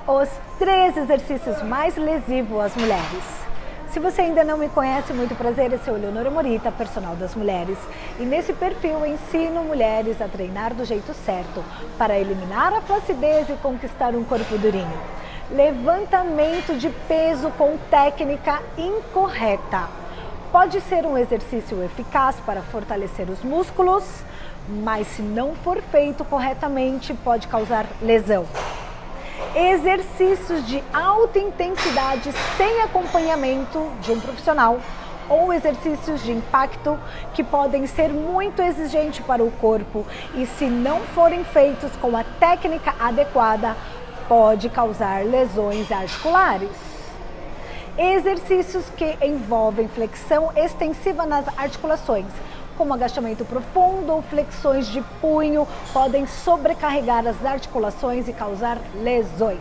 Os 3 exercícios mais lesivos às mulheres. Se você ainda não me conhece, muito prazer, eu sou Eleonora Morita, personal das mulheres. E nesse perfil eu ensino mulheres a treinar do jeito certo, para eliminar a flacidez e conquistar um corpo durinho. Levantamento de peso com técnica incorreta. Pode ser um exercício eficaz para fortalecer os músculos, mas se não for feito corretamente, pode causar lesão. Exercícios de alta intensidade sem acompanhamento de um profissional ou exercícios de impacto que podem ser muito exigentes para o corpo e, se não forem feitos com a técnica adequada, pode causar lesões articulares. Exercícios que envolvem flexão extensiva nas articulações, como agachamento profundo ou flexões de punho, podem sobrecarregar as articulações e causar lesões.